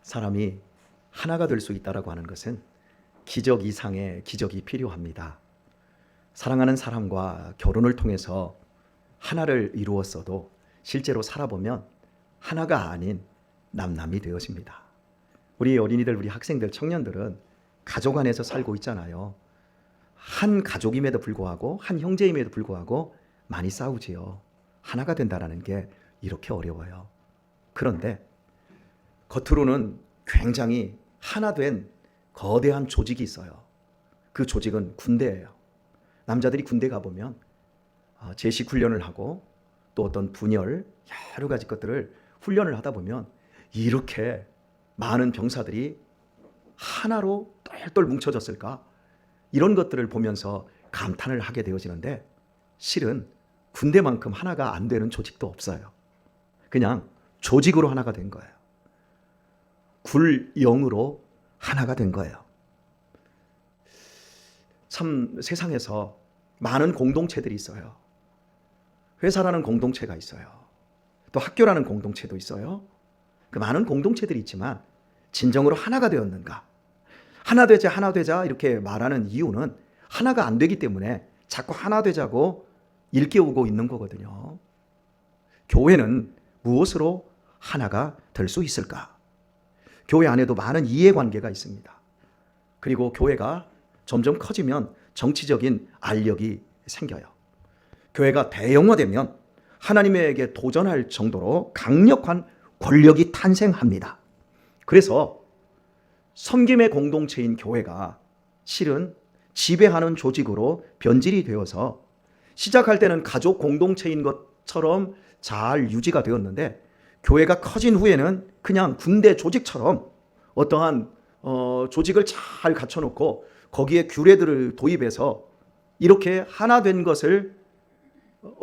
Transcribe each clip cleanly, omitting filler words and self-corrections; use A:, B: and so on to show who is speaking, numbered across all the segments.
A: 사람이 하나가 될 수 있다라고 하는 것은 기적 이상의 기적이 필요합니다. 사랑하는 사람과 결혼을 통해서 하나를 이루었어도 실제로 살아보면 하나가 아닌 남남이 되어집니다. 우리 어린이들, 우리 학생들, 청년들은 가족 안에서 살고 있잖아요. 한 가족임에도 불구하고, 한 형제임에도 불구하고 많이 싸우지요. 하나가 된다는 게 이렇게 어려워요. 그런데 겉으로는 굉장히 하나 된 거대한 조직이 있어요. 그 조직은 군대예요. 남자들이 군대 가보면 제식 훈련을 하고 또 어떤 분열, 여러 가지 것들을 훈련을 하다 보면 이렇게 많은 병사들이 하나로 똘똘 뭉쳐졌을까? 이런 것들을 보면서 감탄을 하게 되어지는데, 실은 군대만큼 하나가 안 되는 조직도 없어요. 그냥 조직으로 하나가 된 거예요. 굴영으로 하나가 된 거예요. 참 세상에서 많은 공동체들이 있어요. 회사라는 공동체가 있어요. 또 학교라는 공동체도 있어요. 그 많은 공동체들이 있지만 진정으로 하나가 되었는가? 하나 되자, 하나 되자 이렇게 말하는 이유는 하나가 안 되기 때문에 자꾸 하나 되자고 일깨우고 있는 거거든요. 교회는 무엇으로 하나가 될 수 있을까? 교회 안에도 많은 이해관계가 있습니다. 그리고 교회가 점점 커지면 정치적인 알력이 생겨요. 교회가 대형화되면 하나님에게 도전할 정도로 강력한 권력이 탄생합니다. 그래서 섬김의 공동체인 교회가 실은 지배하는 조직으로 변질이 되어서 시작할 때는 가족 공동체인 것처럼 잘 유지가 되었는데, 교회가 커진 후에는 그냥 군대 조직처럼 어떠한 조직을 잘 갖춰놓고 거기에 규례들을 도입해서 이렇게 하나 된 것을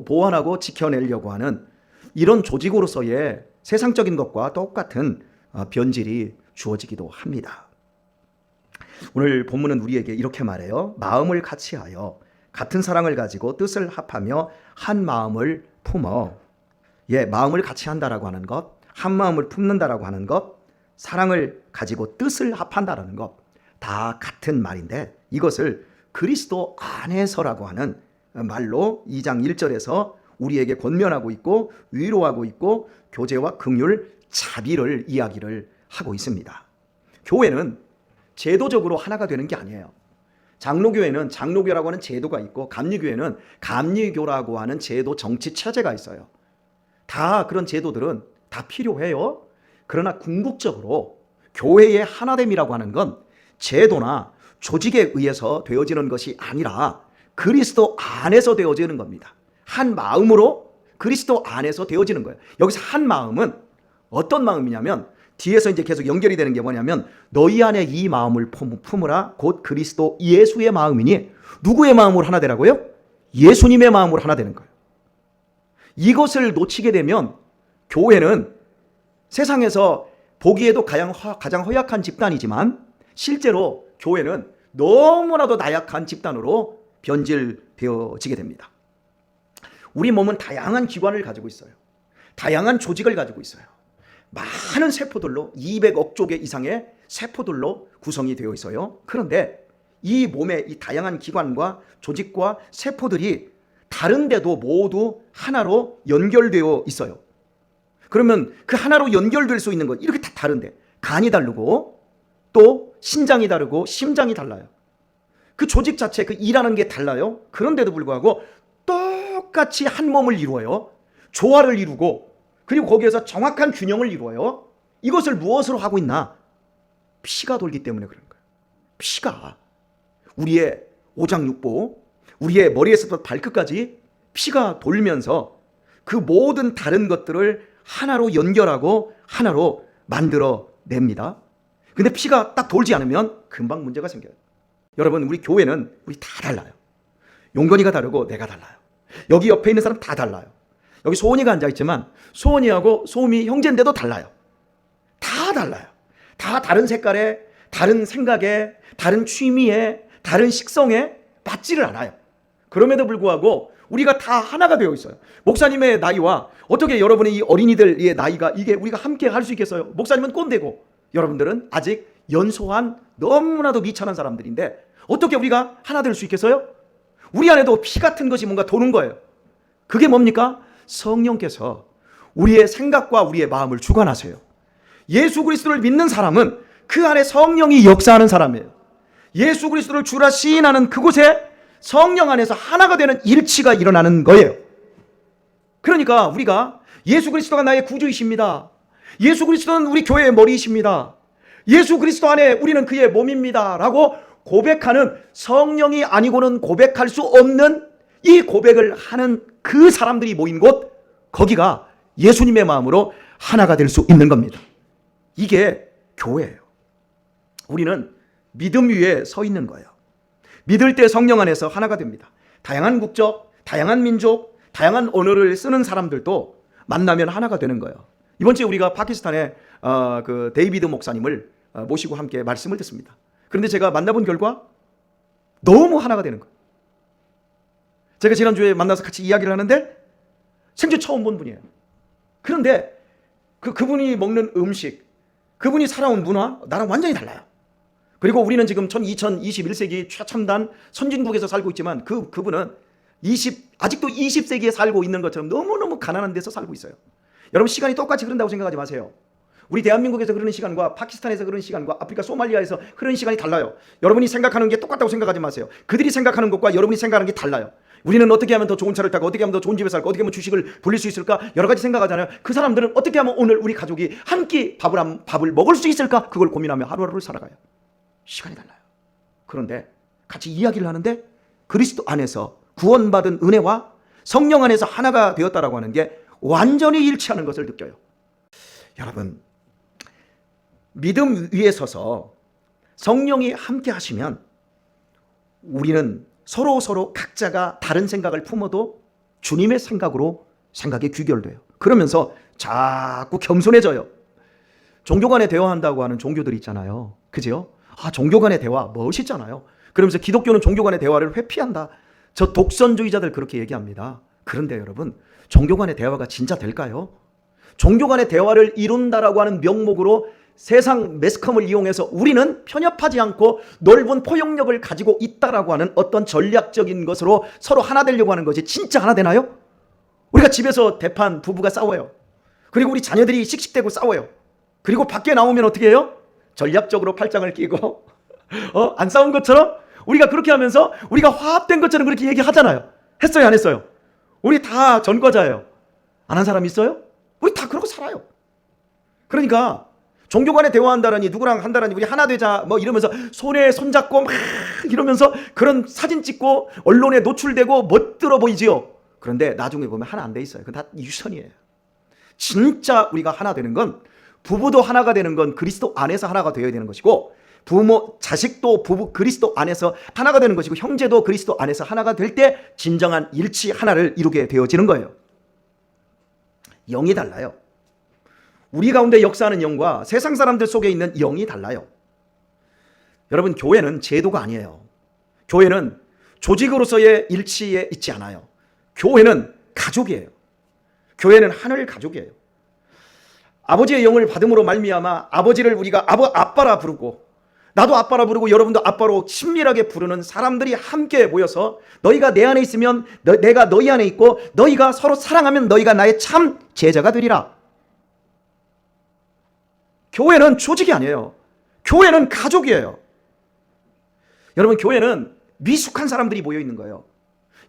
A: 보완하고 지켜내려고 하는 이런 조직으로서의 세상적인 것과 똑같은 변질이 주어지기도 합니다. 오늘 본문은 우리에게 이렇게 말해요. 마음을 같이하여 같은 사랑을 가지고 뜻을 합하며 한 마음을 품어. 마음을 같이 한다라고 하는 것, 한 마음을 품는다라고 하는 것, 사랑을 가지고 뜻을 합한다라는 것, 다 같은 말인데 이것을 그리스도 안에서라고 하는 말로 2장 1절에서 우리에게 권면하고 있고 위로하고 있고 교제와 긍휼, 자비를 이야기를 하고 있습니다. 교회는 제도적으로 하나가 되는 게 아니에요. 장로교회는 장로교라고 하는 제도가 있고 감리교회는 감리교라고 하는 제도 정치 체제가 있어요. 다 그런 제도들은 다 필요해요. 그러나 궁극적으로 교회의 하나됨이라고 하는 건 제도나 조직에 의해서 되어지는 것이 아니라 그리스도 안에서 되어지는 겁니다. 한 마음으로 그리스도 안에서 되어지는 거예요. 여기서 한 마음은 어떤 마음이냐면 뒤에서 이제 계속 연결이 되는 게 뭐냐면 너희 안에 이 마음을 품으라 곧 그리스도 예수의 마음이니, 누구의 마음으로 하나 되라고요? 예수님의 마음으로 하나 되는 거예요. 이것을 놓치게 되면 교회는 세상에서 보기에도 가장 허약한 집단이지만 실제로 교회는 너무나도 나약한 집단으로 변질되어지게 됩니다. 우리 몸은 다양한 기관을 가지고 있어요. 다양한 조직을 가지고 있어요. 많은 세포들로 200억 조 개 이상의 세포들로 구성이 되어 있어요. 그런데 이 몸의 이 다양한 기관과 조직과 세포들이 다른데도 모두 하나로 연결되어 있어요. 그러면 그 하나로 연결될 수 있는 것, 이렇게 다 다른데 간이 다르고 또 신장이 다르고 심장이 달라요. 그 조직 자체, 그 일하는 게 달라요. 그런데도 불구하고 똑같이 한 몸을 이루어요. 조화를 이루고 그리고 거기에서 정확한 균형을 이루어요. 이것을 무엇으로 하고 있나? 피가 돌기 때문에 그런 거예요. 피가 우리의 오장육부, 우리의 머리에서부터 발끝까지 피가 돌면서 그 모든 다른 것들을 하나로 연결하고 하나로 만들어 냅니다. 근데 피가 딱 돌지 않으면 금방 문제가 생겨요. 여러분, 우리 교회는 우리 다 달라요. 용건이가 다르고 내가 달라요. 여기 옆에 있는 사람 다 달라요. 여기 소원이가 앉아있지만 소원이하고 소음이 형제인데도 달라요. 다 달라요. 다 다른 색깔에, 다른 생각에, 다른 취미에, 다른 식성에 맞지를 않아요. 그럼에도 불구하고 우리가 다 하나가 되어 있어요. 목사님의 나이와 어떻게 여러분의 이 어린이들의 나이가 이게 우리가 함께 할 수 있겠어요? 목사님은 꼰대고 여러분들은 아직 연소한 너무나도 미천한 사람들인데 어떻게 우리가 하나 될 수 있겠어요? 우리 안에도 피 같은 것이 뭔가 도는 거예요. 그게 뭡니까? 성령께서 우리의 생각과 우리의 마음을 주관하세요. 예수 그리스도를 믿는 사람은 그 안에 성령이 역사하는 사람이에요. 예수 그리스도를 주라 시인하는 그곳에 성령 안에서 하나가 되는 일치가 일어나는 거예요. 그러니까 우리가 예수 그리스도가 나의 구주이십니다. 예수 그리스도는 우리 교회의 머리이십니다. 예수 그리스도 안에 우리는 그의 몸입니다. 라고 고백하는, 성령이 아니고는 고백할 수 없는 이 고백을 하는 그 사람들이 모인 곳, 거기가 예수님의 마음으로 하나가 될 수 있는 겁니다. 이게 교회예요. 우리는 믿음 위에 서 있는 거예요. 믿을 때 성령 안에서 하나가 됩니다. 다양한 국적, 다양한 민족, 다양한 언어를 쓰는 사람들도 만나면 하나가 되는 거예요. 이번 주에 우리가 파키스탄의 그 데이비드 목사님을 모시고 함께 말씀을 듣습니다. 그런데 제가 만나본 결과 너무 하나가 되는 거예요. 제가 지난주에 만나서 같이 이야기를 하는데 생전 처음 본 분이에요. 그런데 그분이 먹는 음식, 그분이 살아온 문화, 나랑 완전히 달라요. 그리고 우리는 지금 2021세기 최첨단 선진국에서 살고 있지만 그분은 아직도 20세기에 살고 있는 것처럼 너무너무 가난한 데서 살고 있어요. 여러분, 시간이 똑같이 흐른다고 생각하지 마세요. 우리 대한민국에서 흐르는 시간과 파키스탄에서 흐르는 시간과 아프리카 소말리아에서 흐르는 시간이 달라요. 여러분이 생각하는 게 똑같다고 생각하지 마세요. 그들이 생각하는 것과 여러분이 생각하는 게 달라요. 우리는 어떻게 하면 더 좋은 차를 타고, 어떻게 하면 더 좋은 집에 살고, 어떻게 하면 주식을 불릴 수 있을까, 여러 가지 생각하잖아요. 그 사람들은 어떻게 하면 오늘 우리 가족이 한 끼 밥을 먹을 수 있을까, 그걸 고민하며 하루하루를 살아가요. 시간이 달라요. 그런데 같이 이야기를 하는데 그리스도 안에서 구원받은 은혜와 성령 안에서 하나가 되었다라고 하는 게 완전히 일치하는 것을 느껴요. 여러분, 믿음 위에 서서 성령이 함께 하시면 우리는 서로 각자가 다른 생각을 품어도 주님의 생각으로 생각이 귀결돼요. 그러면서 자꾸 겸손해져요. 종교 간에 대화한다고 하는 종교들이 있잖아요. 그죠? 종교 간의 대화 멋있잖아요. 그러면서 기독교는 종교 간의 대화를 회피한다. 저 독선주의자들 그렇게 얘기합니다. 그런데 여러분, 종교 간의 대화가 진짜 될까요? 종교 간의 대화를 이룬다라고 하는 명목으로 세상 매스컴을 이용해서 우리는 편협하지 않고 넓은 포용력을 가지고 있다라고 하는 어떤 전략적인 것으로 서로 하나 되려고 하는 것이 진짜 하나 되나요? 우리가 집에서 대판 부부가 싸워요. 그리고 우리 자녀들이 씩씩대고 싸워요. 그리고 밖에 나오면 어떻게 해요? 전략적으로 팔짱을 끼고 안 싸운 것처럼 우리가 그렇게 하면서 우리가 화합된 것처럼 그렇게 얘기하잖아요. 했어요, 안 했어요? 우리 다 전과자예요. 안 한 사람 있어요? 우리 다 그러고 살아요. 그러니까 종교 간에 대화한다라니, 누구랑 한다라니, 우리 하나 되자 뭐 이러면서 손에 손잡고 막 이러면서 그런 사진 찍고 언론에 노출되고 멋들어 보이지요. 그런데 나중에 보면 하나 안 돼 있어요. 그건 다 유선이에요. 진짜 우리가 하나 되는 건, 부부도 하나가 되는 건 그리스도 안에서 하나가 되어야 되는 것이고, 부모, 자식도 그리스도 안에서 하나가 되는 것이고, 형제도 그리스도 안에서 하나가 될 때 진정한 일치 하나를 이루게 되어지는 거예요. 영이 달라요. 우리 가운데 역사하는 영과 세상 사람들 속에 있는 영이 달라요. 여러분, 교회는 제도가 아니에요. 교회는 조직으로서의 일치에 있지 않아요. 교회는 가족이에요. 교회는 하늘 가족이에요. 아버지의 영을 받음으로 말미암아 아버지를 우리가 아빠라 부르고, 나도 아빠라 부르고 여러분도 아빠로 친밀하게 부르는 사람들이 함께 모여서, 너희가 내 안에 있으면 내가 너희 안에 있고, 너희가 서로 사랑하면 너희가 나의 참 제자가 되리라. 교회는 조직이 아니에요. 교회는 가족이에요. 여러분, 교회는 미숙한 사람들이 모여 있는 거예요.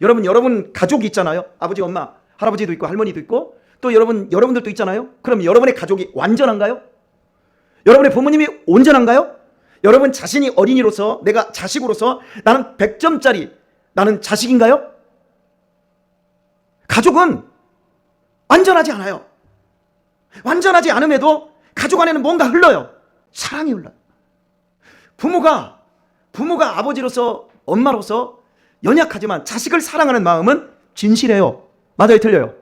A: 여러분 가족이 있잖아요. 아버지, 엄마, 할아버지도 있고 할머니도 있고, 또 여러분들도 있잖아요. 그럼 여러분의 가족이 완전한가요? 여러분의 부모님이 온전한가요? 여러분 자신이 어린이로서, 내가 자식으로서 나는 100점짜리 나는 자식인가요? 가족은 완전하지 않아요. 완전하지 않음에도 가족 안에는 뭔가 흘러요. 사랑이 흘러요. 부모가 아버지로서, 엄마로서 연약하지만 자식을 사랑하는 마음은 진실해요. 맞아요, 틀려요?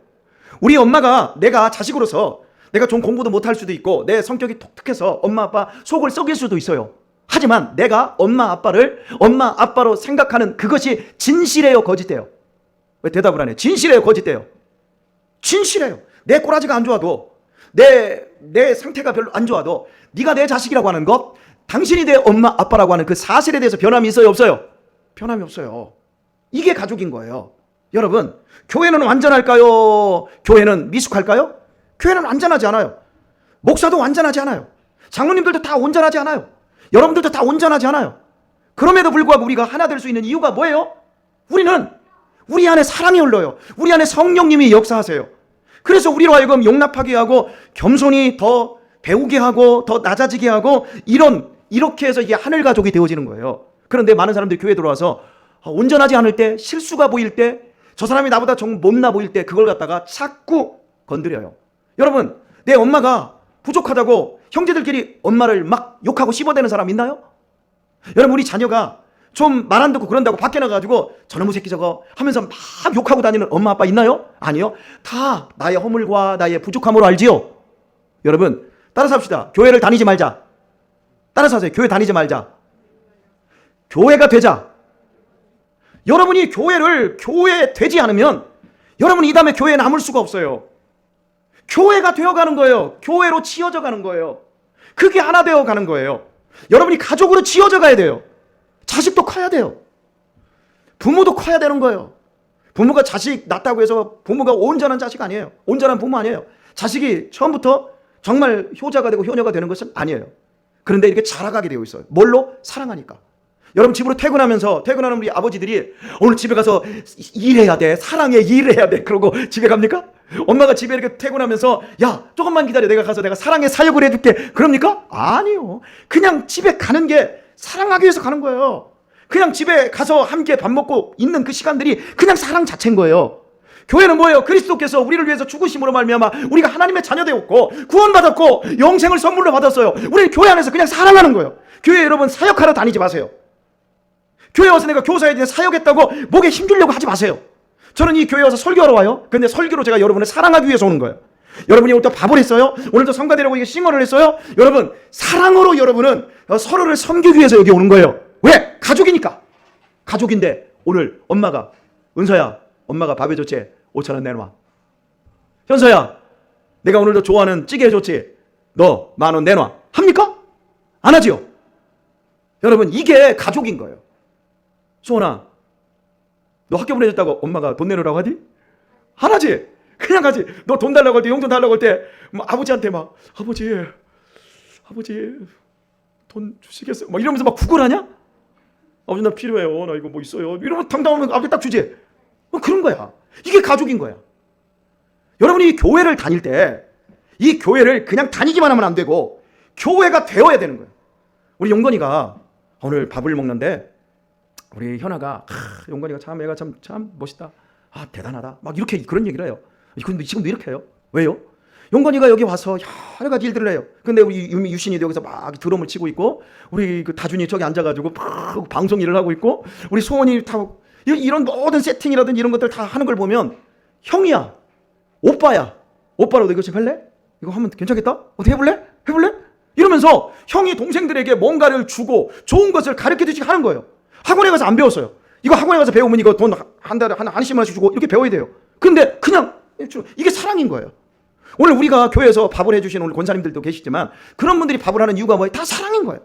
A: 우리 엄마가, 내가 자식으로서 내가 좀 공부도 못할 수도 있고 내 성격이 독특해서 엄마 아빠 속을 썩일 수도 있어요. 하지만 내가 엄마 아빠를 엄마 아빠로 생각하는 그것이 진실해요, 거짓돼요? 왜 대답을 안 해요? 진실해요, 거짓돼요? 진실해요. 내 꼬라지가 안 좋아도 내 상태가 별로 안 좋아도 네가 내 자식이라고 하는 것, 당신이 내 엄마 아빠라고 하는 그 사실에 대해서 변함이 있어요, 없어요? 변함이 없어요. 이게 가족인 거예요. 여러분, 교회는 완전할까요? 교회는 미숙할까요? 교회는 완전하지 않아요. 목사도 완전하지 않아요. 장로님들도 다 온전하지 않아요. 여러분들도 다 온전하지 않아요. 그럼에도 불구하고 우리가 하나 될 수 있는 이유가 뭐예요? 우리는 우리 안에 사랑이 흘러요. 우리 안에 성령님이 역사하세요. 그래서 우리로 하여금 용납하게 하고 겸손히 더 배우게 하고 더 낮아지게 하고 이렇게 해서 이게 하늘 가족이 되어지는 거예요. 그런데 많은 사람들이 교회에 들어와서 온전하지 않을 때, 실수가 보일 때, 저 사람이 나보다 좀 못나 보일 때 그걸 갖다가 자꾸 건드려요. 여러분, 내 엄마가 부족하다고 형제들끼리 엄마를 막 욕하고 씹어대는 사람 있나요? 여러분, 우리 자녀가 좀 말 안 듣고 그런다고 밖에 나가가지고 저놈의 새끼 저거 하면서 막 욕하고 다니는 엄마 아빠 있나요? 아니요. 다 나의 허물과 나의 부족함으로 알지요. 여러분, 따라서 합시다. 교회를 다니지 말자. 따라서 하세요. 교회 다니지 말자. 교회가 되자. 여러분이 교회 되지 않으면 여러분이 이 다음에 교회에 남을 수가 없어요. 교회가 되어가는 거예요. 교회로 지어져 가는 거예요. 그게 하나 되어가는 거예요. 여러분이 가족으로 지어져 가야 돼요. 자식도 커야 돼요. 부모도 커야 되는 거예요. 부모가 자식 낳았다고 해서 부모가 온전한 자식 아니에요. 온전한 부모 아니에요. 자식이 처음부터 정말 효자가 되고 효녀가 되는 것은 아니에요. 그런데 이렇게 자라가게 되어 있어요. 뭘로? 사랑하니까. 여러분, 집으로 퇴근하는 우리 아버지들이 오늘 집에 가서 일해야 돼. 사랑해, 일해야 돼. 그러고 집에 갑니까? 엄마가 집에 이렇게 퇴근하면서 야, 조금만 기다려. 내가 가서 내가 사랑의 사역을 해줄게. 그럽니까? 아니요. 그냥 집에 가는 게 사랑하기 위해서 가는 거예요. 그냥 집에 가서 함께 밥 먹고 있는 그 시간들이 그냥 사랑 자체인 거예요. 교회는 뭐예요? 그리스도께서 우리를 위해서 죽으심으로 말미암아 우리가 하나님의 자녀 되었고 구원받았고 영생을 선물로 받았어요. 우리는 교회 안에서 그냥 사랑하는 거예요. 교회 여러분, 사역하러 다니지 마세요. 교회 와서 내가 교사에 대해 사역했다고 목에 힘주려고 하지 마세요. 저는 이 교회 와서 설교하러 와요. 근데 설교로 제가 여러분을 사랑하기 위해서 오는 거예요. 여러분이 오늘도 밥을 했어요. 오늘도 성가대라고 이게 싱어를 했어요. 여러분, 사랑으로 여러분은 서로를 섬기기 위해서 여기 오는 거예요. 왜? 가족이니까. 가족인데 오늘 엄마가, 은서야, 엄마가 밥 해줬지? 5,000원 내놔. 현서야, 내가 오늘도 좋아하는 찌개 해줬지? 너 10,000원 내놔. 합니까? 안 하지요? 여러분, 이게 가족인 거예요. 수원아, 너 학교 보내줬다고 엄마가 돈 내놓으라고 하지? 안 하지? 그냥 가지. 너 돈 달라고 할 때, 용돈 달라고 할 때 아버지한테 막 아버지 돈 주시겠어요? 막 이러면서 막 구걸하냐? 아버지 나 필요해요. 나 이거 뭐 있어요. 이러면 당당하면 아버지 딱 주지. 그런 거야. 이게 가족인 거야. 여러분이 이 교회를 다닐 때 이 교회를 그냥 다니기만 하면 안 되고 교회가 되어야 되는 거예요. 우리 용건이가 오늘 밥을 먹는데 우리 현아가 용건이가 참 애가 참 멋있다. 대단하다. 막 이렇게 그런 얘기를 해요. 지금도 이렇게 해요. 왜요? 용건이가 여기 와서 여러 가지 일들을 해요. 근데 우리 유신이도 여기서 막 드럼을 치고 있고 우리 그 다준이 저기 앉아가지고 막 방송 일을 하고 있고 우리 소원이 다 이런 모든 세팅이라든지 이런 것들 다 하는 걸 보면 형이야, 오빠야, 오빠라도 이거 좀 할래? 이거 하면 괜찮겠다? 어떻게 해볼래? 이러면서 형이 동생들에게 뭔가를 주고 좋은 것을 가르쳐주지 하는 거예요. 학원에 가서 안 배웠어요. 이거 학원에 가서 배우면 이거 돈 한 달에 한 20만원씩 주고 이렇게 배워야 돼요. 근데 그냥 이게 사랑인 거예요. 오늘 우리가 교회에서 밥을 해주신 오늘 권사님들도 계시지만 그런 분들이 밥을 하는 이유가 뭐예요? 다 사랑인 거예요.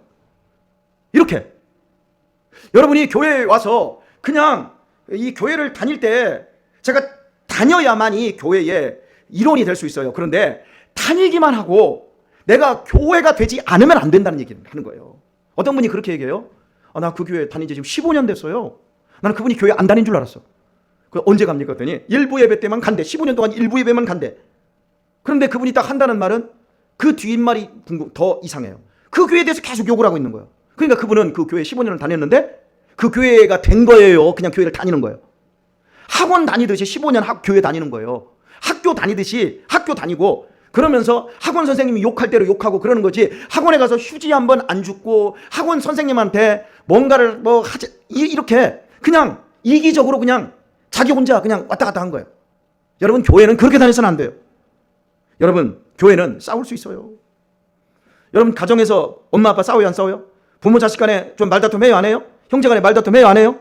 A: 이렇게 여러분이 교회에 와서 그냥 이 교회를 다닐 때 제가 다녀야만이 교회의 일원이 될 수 있어요. 그런데 다니기만 하고 내가 교회가 되지 않으면 안 된다는 얘기를 하는 거예요. 어떤 분이 그렇게 얘기해요. 나 그 교회 다닌 지 지금 15년 됐어요. 나는 그분이 교회 안 다닌 줄 알았어. 언제 갑니까? 했더니 일부 예배 때만 간대. 15년 동안 일부 예배만 간대. 그런데 그분이 딱 한다는 말은 그 뒷말이 더 이상해요. 그 교회에 대해서 계속 욕을 하고 있는 거예요. 그러니까 그분은 그 교회 15년을 다녔는데 그 교회가 된 거예요. 그냥 교회를 다니는 거예요. 학원 다니듯이 15년 교회 다니는 거예요. 학교 다니듯이 학교 다니고 그러면서 학원 선생님이 욕할 대로 욕하고 그러는 거지. 학원에 가서 휴지 한 번 안 줍고 학원 선생님한테 뭔가를 뭐 하지 이렇게 그냥 이기적으로 그냥 자기 혼자 그냥 왔다 갔다 한 거예요. 여러분, 교회는 그렇게 다녀서는 안 돼요. 여러분, 교회는 싸울 수 있어요. 여러분, 가정에서 엄마 아빠 싸워요, 안 싸워요? 부모 자식 간에 좀 말다툼 해요, 안 해요? 형제 간에 말다툼 해요, 안 해요?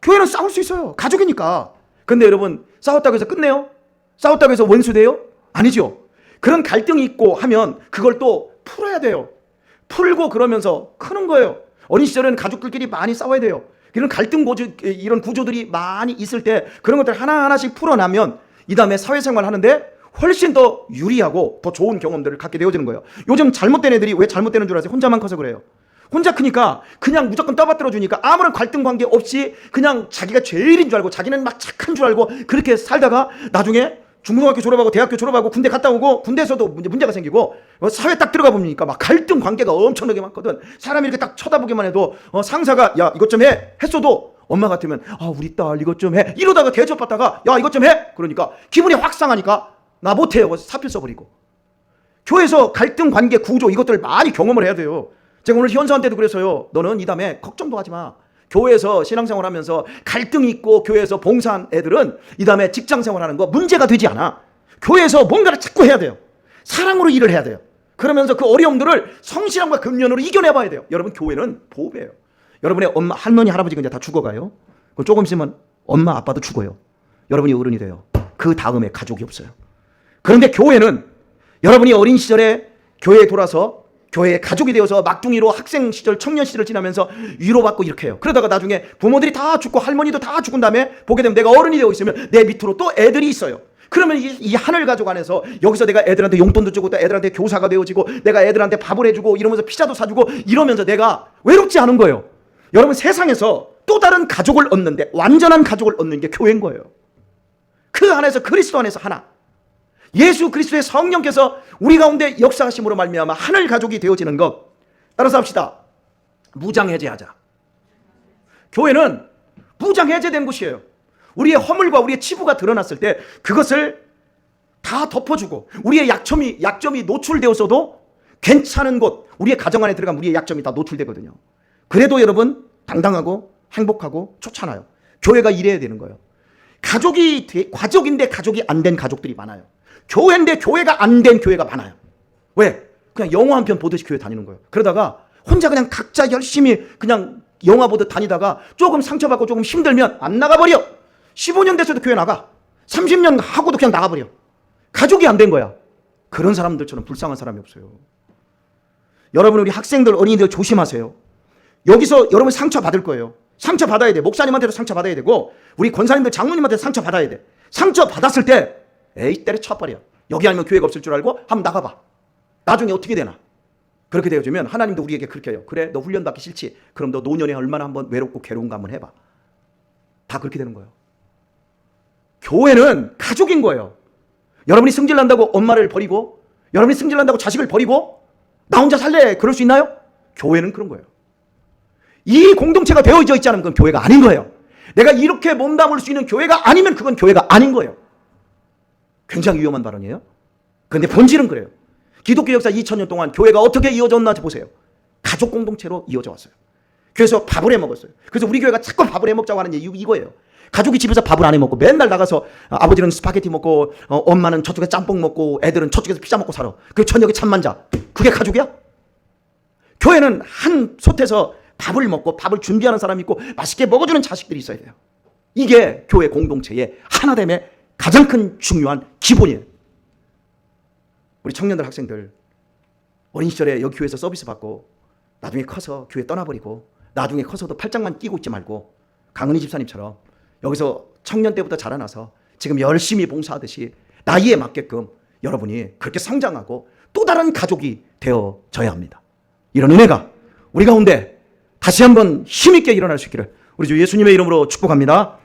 A: 교회는 싸울 수 있어요. 가족이니까. 근데 여러분, 싸웠다고 해서 끝내요? 싸웠다고 해서 원수 돼요? 아니죠. 그런 갈등이 있고 하면 그걸 또 풀어야 돼요. 풀고 그러면서 크는 거예요. 어린 시절에는 가족들끼리 많이 싸워야 돼요. 이런 갈등 구조, 이런 구조들이 많이 있을 때 그런 것들 하나하나씩 풀어나면 이 다음에 사회생활 하는데 훨씬 더 유리하고 더 좋은 경험들을 갖게 되어지는 거예요. 요즘 잘못된 애들이 왜 잘못되는 줄 아세요? 혼자만 커서 그래요. 혼자 크니까 그냥 무조건 떠받들어 주니까 아무런 갈등 관계 없이 그냥 자기가 제일인 줄 알고 자기는 막 착한 줄 알고 그렇게 살다가 나중에 중고등학교 졸업하고 대학교 졸업하고 군대 갔다 오고 군대에서도 문제가 생기고 사회 딱 들어가 보니까 막 갈등 관계가 엄청나게 많거든. 사람이 이렇게 딱 쳐다보기만 해도 상사가 야 이것 좀 해 했어도 엄마 같으면 우리 딸 이것 좀 해 이러다가 대접받다가 야 이것 좀 해 그러니까 기분이 확 상하니까 나 못해요. 사표 써버리고. 교회에서 갈등 관계 구조 이것들을 많이 경험을 해야 돼요. 제가 오늘 현수한테도 그래서요. 너는 이 다음에 걱정도 하지 마. 교회에서 신앙생활 하면서 갈등이 있고 교회에서 봉사한 애들은 이 다음에 직장생활하는 거 문제가 되지 않아. 교회에서 뭔가를 자꾸 해야 돼요. 사랑으로 일을 해야 돼요. 그러면서 그 어려움들을 성실함과 근면으로 이겨내봐야 돼요. 여러분 교회는 보배예요. 여러분의 엄마, 할머니, 할아버지가 이제 다 죽어가요. 조금 있으면 엄마, 아빠도 죽어요. 여러분이 어른이 돼요. 그 다음에 가족이 없어요. 그런데 교회는 여러분이 어린 시절에 교회에 돌아서 교회의 가족이 되어서 막둥이로 학생 시절, 청년 시절을 지나면서 위로받고 이렇게 해요. 그러다가 나중에 부모들이 다 죽고 할머니도 다 죽은 다음에 보게 되면 내가 어른이 되어 있으면 내 밑으로 또 애들이 있어요. 그러면 이 하늘 가족 안에서 여기서 내가 애들한테 용돈도 주고 또 애들한테 교사가 되어지고 내가 애들한테 밥을 해주고 이러면서 피자도 사주고 이러면서 내가 외롭지 않은 거예요. 여러분 세상에서 또 다른 가족을 얻는데 완전한 가족을 얻는 게 교회인 거예요. 그 안에서 그리스도 안에서 하나. 예수 그리스도의 성령께서 우리 가운데 역사하심으로 말미암아 하늘 가족이 되어지는 것. 따라서 합시다. 무장해제하자. 교회는 무장해제된 곳이에요. 우리의 허물과 우리의 치부가 드러났을 때 그것을 다 덮어주고 우리의 약점이 노출되어서도 괜찮은 곳, 우리의 가정 안에 들어가면 우리의 약점이 다 노출되거든요. 그래도 여러분 당당하고 행복하고 좋잖아요. 교회가 이래야 되는 거예요. 가족인데 가족이 안 된 가족들이 많아요. 교회인데 교회가 안 된 교회가 많아요. 왜? 그냥 영화 한 편 보듯이 교회 다니는 거예요. 그러다가 혼자 그냥 각자 열심히 그냥 영화 보듯 다니다가 조금 상처받고 조금 힘들면 안 나가버려. 15년 됐어도 교회 나가. 30년 하고도 그냥 나가버려. 가족이 안 된 거야. 그런 사람들처럼 불쌍한 사람이 없어요. 여러분 우리 학생들 어린이들 조심하세요. 여기서 여러분 상처 받을 거예요. 상처 받아야 돼. 목사님한테도 상처 받아야 되고 우리 권사님들 장로님한테도 상처 받아야 돼. 상처 받았을 때 에이 때려쳐버려. 여기 아니면 교회가 없을 줄 알고 한번 나가봐. 나중에 어떻게 되나. 그렇게 되어지면 하나님도 우리에게 그렇게 해요. 그래 너 훈련받기 싫지? 그럼 너 노년에 얼마나 한번 외롭고 괴로운가 한번 해봐. 다 그렇게 되는 거예요. 교회는 가족인 거예요. 여러분이 승질난다고 엄마를 버리고 여러분이 승질난다고 자식을 버리고 나 혼자 살래 그럴 수 있나요? 교회는 그런 거예요. 이 공동체가 되어져 있지 않으면 그건 교회가 아닌 거예요. 내가 이렇게 몸담을 수 있는 교회가 아니면 그건 교회가 아닌 거예요. 굉장히 위험한 발언이에요. 그런데 본질은 그래요. 기독교 역사 2000년 동안 교회가 어떻게 이어졌나 보세요. 가족 공동체로 이어져 왔어요. 그래서 밥을 해 먹었어요. 그래서 우리 교회가 자꾸 밥을 해 먹자고 하는 이유 이거예요. 가족이 집에서 밥을 안 해 먹고 맨날 나가서 아버지는 스파게티 먹고 엄마는 저쪽에 짬뽕 먹고 애들은 저쪽에서 피자 먹고 살아. 그 저녁에 잠만 자. 그게 가족이야? 교회는 한 솥에서 밥을 먹고 밥을 준비하는 사람이 있고 맛있게 먹어주는 자식들이 있어야 돼요. 이게 교회 공동체의 하나됨의 가장 큰 중요한 기본이에요. 우리 청년들 학생들 어린 시절에 여기 교회에서 서비스 받고 나중에 커서 교회 떠나버리고 나중에 커서도 팔짱만 끼고 있지 말고 강은희 집사님처럼 여기서 청년 때부터 자라나서 지금 열심히 봉사하듯이 나이에 맞게끔 여러분이 그렇게 성장하고 또 다른 가족이 되어져야 합니다. 이런 은혜가 우리 가운데 다시 한번 힘있게 일어날 수 있기를 우리 주 예수님의 이름으로 축복합니다.